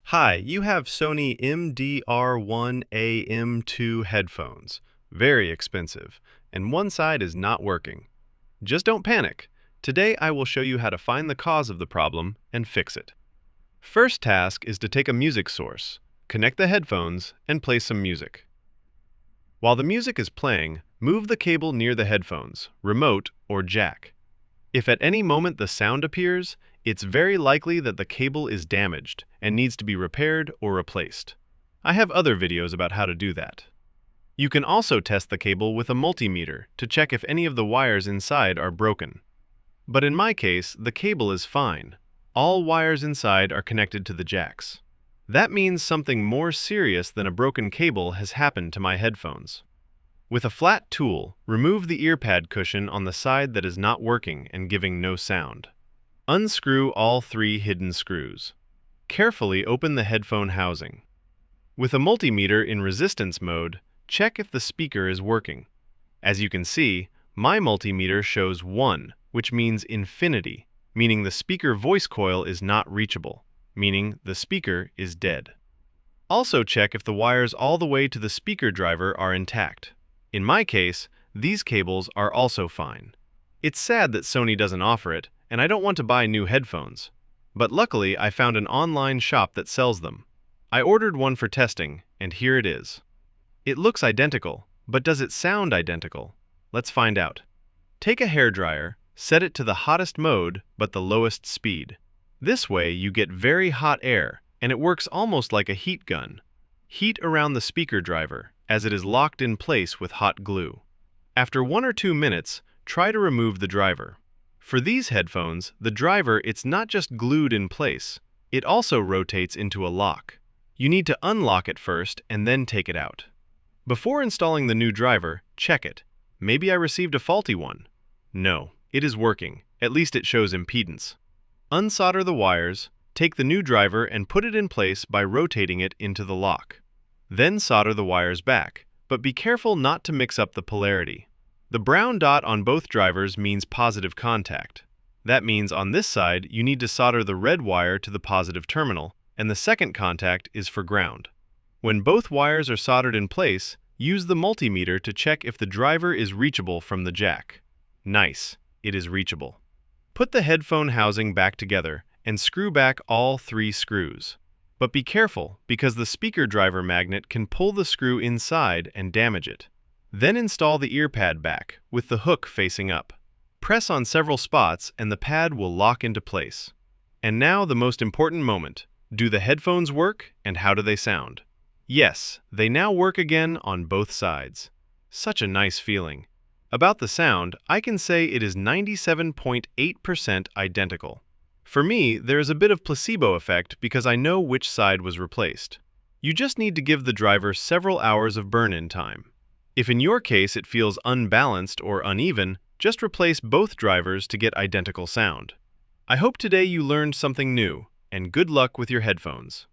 Hi, you have Sony MDR-1AM2 headphones. Very expensive, and one side is not working. Just don't panic. Today I will show you how to find the cause of the problem and fix it. First task is to take a music source, connect the headphones, and play some music. While the music is playing, move the cable near the headphones, remote, or jack. If at any moment the sound appears, it's very likely that the cable is damaged and needs to be repaired or replaced. I have other videos about how to do that. You can also test the cable with a multimeter to check if any of the wires inside are broken. But in my case, the cable is fine. All wires inside are connected to the jacks. That means something more serious than a broken cable has happened to my headphones. With a flat tool, remove the ear pad cushion on the side that is not working and giving no sound. Unscrew all 3 hidden screws. Carefully open the headphone housing. With a multimeter in resistance mode, check if the speaker is working. As you can see, my multimeter shows 1, which means infinity, meaning the speaker voice coil is not reachable, meaning the speaker is dead. Also check if the wires all the way to the speaker driver are intact. In my case, these cables are also fine. It's sad that Sony doesn't offer it, and I don't want to buy new headphones. But luckily, I found an online shop that sells them. I ordered one for testing, and here it is. It looks identical, but does it sound identical? Let's find out. Take a hairdryer, set it to the hottest mode, but the lowest speed. This way, you get very hot air, and it works almost like a heat gun. Heat around the speaker driver, as it is locked in place with hot glue. After 1 or 2 minutes, try to remove the driver. For these headphones, the driver it's not just glued in place, it also rotates into a lock. You need to unlock it first and then take it out. Before installing the new driver, check it. Maybe I received a faulty one. No, it is working, at least it shows impedance. Unsolder the wires, take the new driver and put it in place by rotating it into the lock. Then solder the wires back, but be careful not to mix up the polarity. The brown dot on both drivers means positive contact. That means on this side you need to solder the red wire to the positive terminal, and the second contact is for ground. When both wires are soldered in place, use the multimeter to check if the driver is reachable from the jack. Nice, it is reachable. Put the headphone housing back together and screw back all 3 screws. But be careful, because the speaker driver magnet can pull the screw inside and damage it. Then install the ear pad back, with the hook facing up. Press on several spots and the pad will lock into place. And now the most important moment. Do the headphones work, and how do they sound? Yes, they now work again on both sides. Such a nice feeling. About the sound, I can say it is 97.8% identical. For me, there is a bit of placebo effect because I know which side was replaced. You just need to give the driver several hours of burn-in time. If in your case it feels unbalanced or uneven, just replace both drivers to get identical sound. I hope today you learned something new, and good luck with your headphones.